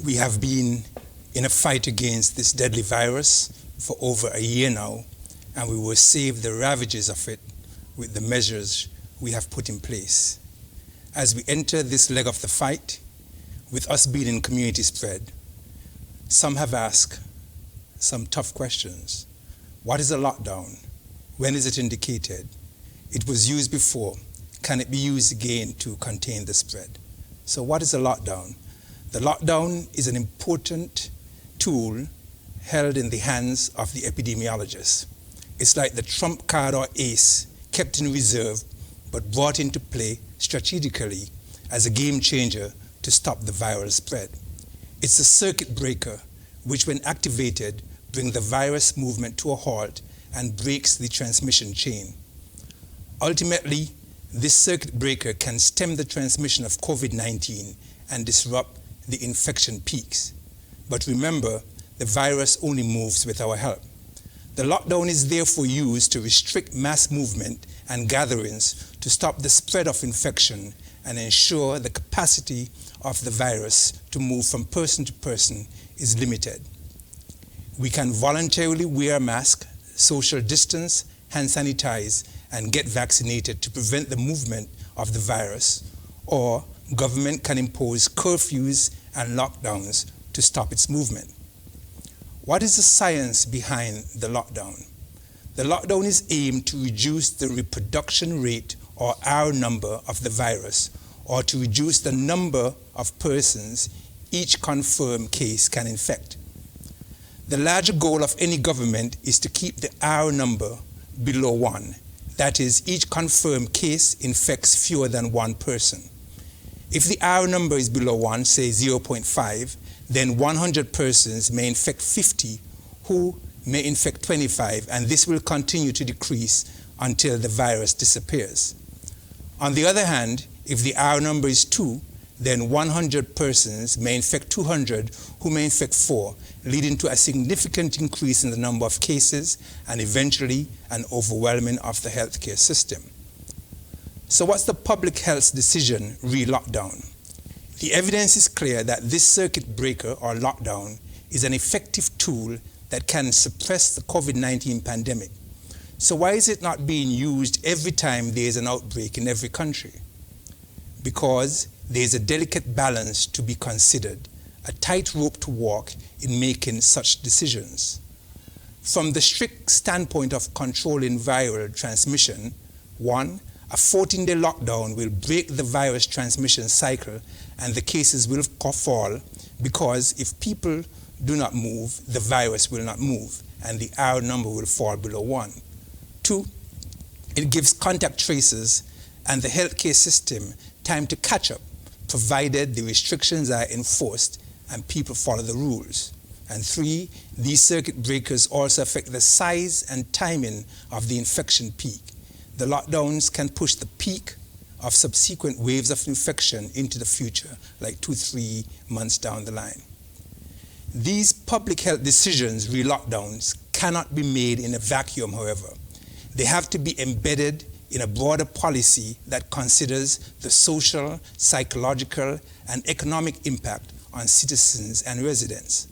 We have been in a fight against this deadly virus for over a year now, and we will save the ravages of it with the measures we have put in place. As we enter this leg of the fight, with us being in community spread, some have asked some tough questions. What is a lockdown? When is it indicated? It was used before. Can it be used again to contain the spread? So what is a lockdown? The lockdown is an important tool held in the hands of the epidemiologists. It's like the trump card or ace kept in reserve but brought into play strategically as a game changer to stop the viral spread. It's a circuit breaker which, when activated, brings the virus movement to a halt and breaks the transmission chain. Ultimately, this circuit breaker can stem the transmission of COVID-19 and disrupt the infection peaks. But remember, the virus only moves with our help. The lockdown is therefore used to restrict mass movement and gatherings to stop the spread of infection and ensure the capacity of the virus to move from person to person is limited. We can voluntarily wear a mask, social distance, hand sanitize, and get vaccinated to prevent the movement of the virus, or government can impose curfews and lockdowns to stop its movement. What is the science behind the lockdown? The lockdown is aimed to reduce the reproduction rate or R number of the virus, or to reduce the number of persons each confirmed case can infect. The larger goal of any government is to keep the R number below 1. That is, each confirmed case infects fewer than one person. If the R number is below 1, say 0.5, then 100 persons may infect 50 who may infect 25, and this will continue to decrease until the virus disappears. On the other hand, if the R number is 2, then 100 persons may infect 200 who may infect 4, leading to a significant increase in the number of cases and eventually an overwhelming of the healthcare system. So what's the public health decision re-lockdown? The evidence is clear that this circuit breaker or lockdown is an effective tool that can suppress the COVID-19 pandemic. So why is it not being used every time there is an outbreak in every country? Because there is a delicate balance to be considered, a tightrope to walk in making such decisions. From the strict standpoint of controlling viral transmission, 1, a 14-day lockdown will break the virus transmission cycle and the cases will fall, because if people do not move, the virus will not move and the R number will fall below 1. 2, it gives contact tracers and the healthcare system time to catch up, provided the restrictions are enforced and people follow the rules. And 3, these circuit breakers also affect the size and timing of the infection peak. The lockdowns can push the peak of subsequent waves of infection into the future, like 2-3 months down the line. These public health decisions, re-lockdowns, cannot be made in a vacuum, however. They have to be embedded in a broader policy that considers the social, psychological, and economic impact on citizens and residents.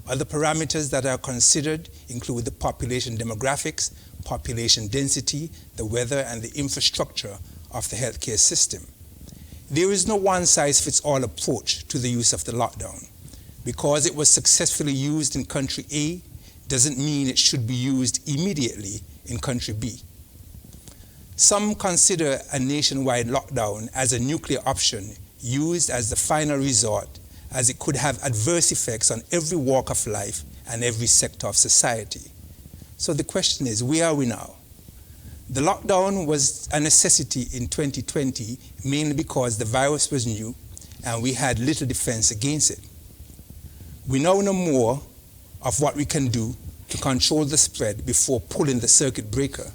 Other parameters that are considered include the population demographics, population density, the weather, and the infrastructure of the healthcare system. There is no one-size-fits-all approach to the use of the lockdown. Because it was successfully used in country A doesn't mean it should be used immediately in country B. Some consider a nationwide lockdown as a nuclear option used as the final resort, as it could have adverse effects on every walk of life and every sector of society. So the question is, where are we now? The lockdown was a necessity in 2020, mainly because the virus was new and we had little defense against it. We now know more of what we can do to control the spread before pulling the circuit breaker,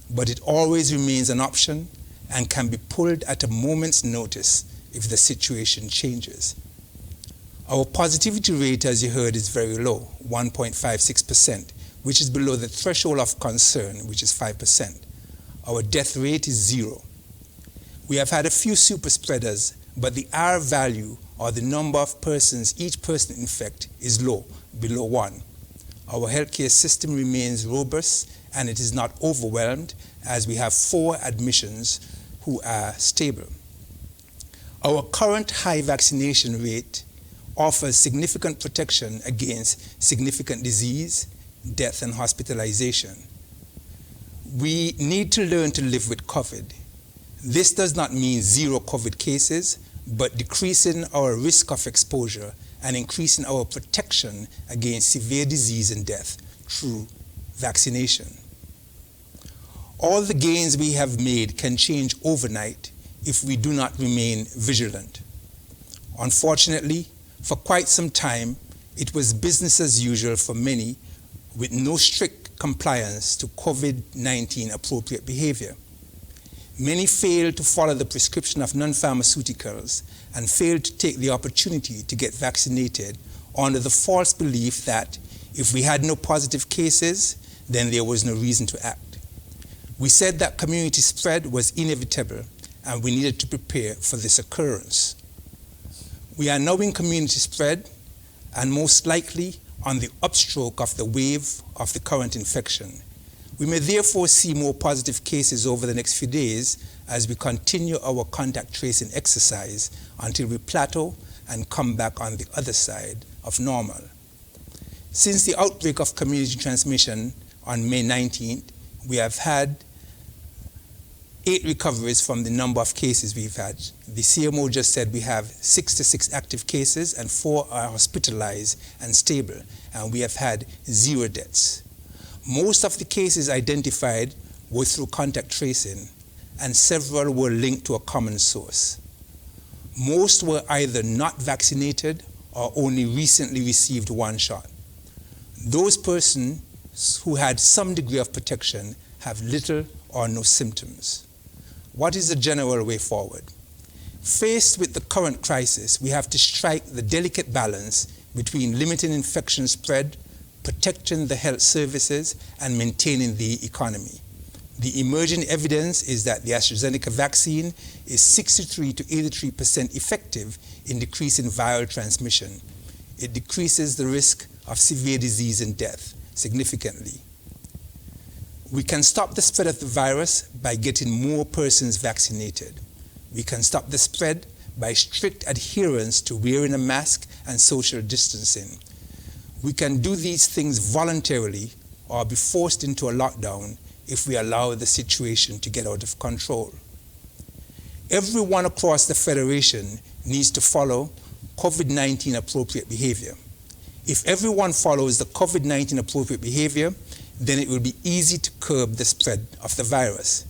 but it always remains an option and can be pulled at a moment's notice if the situation changes. Our positivity rate, as you heard, is very low, 1.56%, which is below the threshold of concern, which is 5%. Our death rate is 0. We have had a few super spreaders, but the R value or the number of persons each person infects is low, below 1. Our healthcare system remains robust and it is not overwhelmed, as we have 4 admissions who are stable. Our current high vaccination rate offers significant protection against significant disease, death, and hospitalization. We need to learn to live with COVID. This does not mean 0 COVID cases, but decreasing our risk of exposure and increasing our protection against severe disease and death through vaccination. All the gains we have made can change overnight if we do not remain vigilant. Unfortunately, for quite some time, it was business as usual for many, with no strict compliance to COVID-19 appropriate behavior. Many failed to follow the prescription of non-pharmaceuticals and failed to take the opportunity to get vaccinated under the false belief that if we had no positive cases, then there was no reason to act. We said that community spread was inevitable and we needed to prepare for this occurrence. We are now in community spread and most likely on the upstroke of the wave of the current infection. We may therefore see more positive cases over the next few days as we continue our contact tracing exercise until we plateau and come back on the other side of normal. Since the outbreak of community transmission on May 19th, we have had 8 recoveries from the number of cases we've had. The CMO just said we have 66 active cases and 4 are hospitalized and stable, and we have had 0 deaths. Most of the cases identified were through contact tracing, and several were linked to a common source. Most were either not vaccinated or only recently received 1 shot. Those persons who had some degree of protection have little or no symptoms. What is the general way forward? Faced with the current crisis, we have to strike the delicate balance between limiting infection spread, protecting the health services, and maintaining the economy. The emerging evidence is that the AstraZeneca vaccine is 63 to 83% effective in decreasing viral transmission. It decreases the risk of severe disease and death significantly. We can stop the spread of the virus by getting more persons vaccinated. We can stop the spread by strict adherence to wearing a mask and social distancing. We can do these things voluntarily or be forced into a lockdown if we allow the situation to get out of control. Everyone across the Federation needs to follow COVID-19 appropriate behavior. If everyone follows the COVID-19 appropriate behavior, then it will be easy to curb the spread of the virus.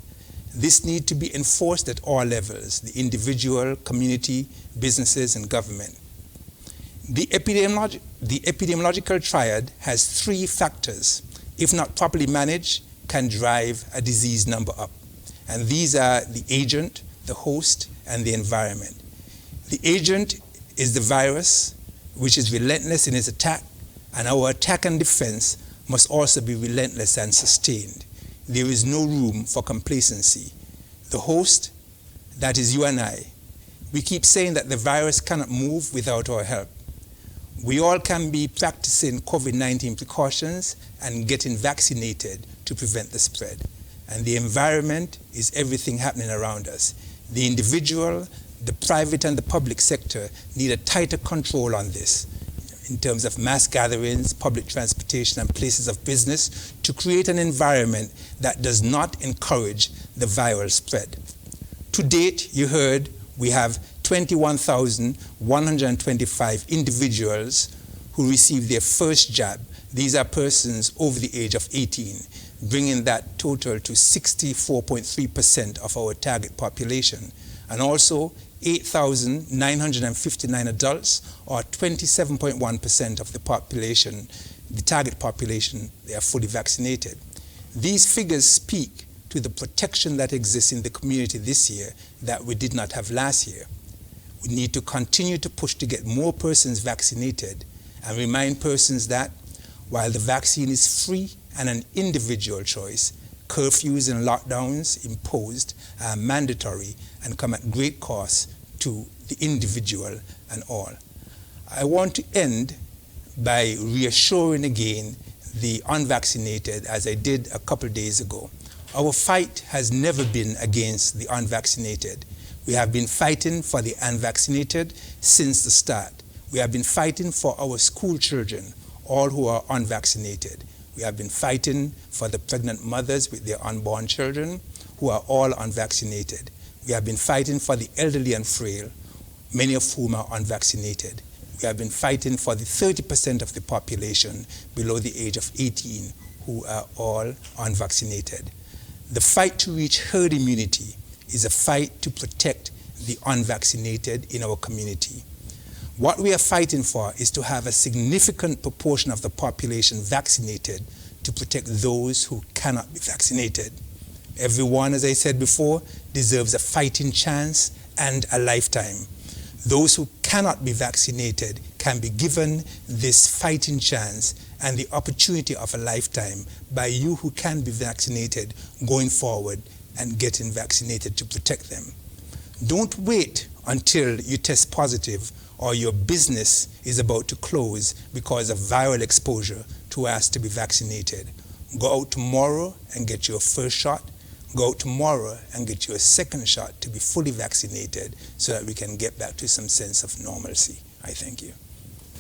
This needs to be enforced at all levels, the individual, community, businesses, and government. The epidemiological triad has 3 factors, if not properly managed, can drive a disease number up. And these are the agent, the host, and the environment. The agent is the virus, which is relentless in its attack, and our attack and defense must also be relentless and sustained. There is no room for complacency. The host, that is you and I. We keep saying that the virus cannot move without our help. We all can be practicing COVID-19 precautions and getting vaccinated to prevent the spread. And the environment is everything happening around us. The individual, the private, and the public sector need a tighter control on this in terms of mass gatherings, public transportation, and places of business to create an environment that does not encourage the viral spread. To date, you heard, we have 21,125 individuals who received their first jab. These are persons over the age of 18, bringing that total to 64.3% of our target population, and also 8,959 adults, or 27.1% of the population, the target population, they are fully vaccinated. These figures speak to the protection that exists in the community this year that we did not have last year. We need to continue to push to get more persons vaccinated and remind persons that while the vaccine is free and an individual choice, curfews and lockdowns imposed are mandatory and come at great cost to the individual and all. I want to end by reassuring again the unvaccinated, as I did a couple days ago. Our fight has never been against the unvaccinated. We have been fighting for the unvaccinated since the start. We have been fighting for our school children, all who are unvaccinated. We have been fighting for the pregnant mothers with their unborn children, who are all unvaccinated. We have been fighting for the elderly and frail, many of whom are unvaccinated. We have been fighting for the 30% of the population below the age of 18 who are all unvaccinated. The fight to reach herd immunity is a fight to protect the unvaccinated in our community. What we are fighting for is to have a significant proportion of the population vaccinated to protect those who cannot be vaccinated. Everyone, as I said before, deserves a fighting chance and a lifetime. Those who cannot be vaccinated can be given this fighting chance and the opportunity of a lifetime by you who can be vaccinated going forward and getting vaccinated to protect them. Don't wait until you test positive or your business is about to close because of viral exposure to ask to be vaccinated. Go out tomorrow and get your first shot. Go out tomorrow and get your second shot to be fully vaccinated so that we can get back to some sense of normalcy. I thank you.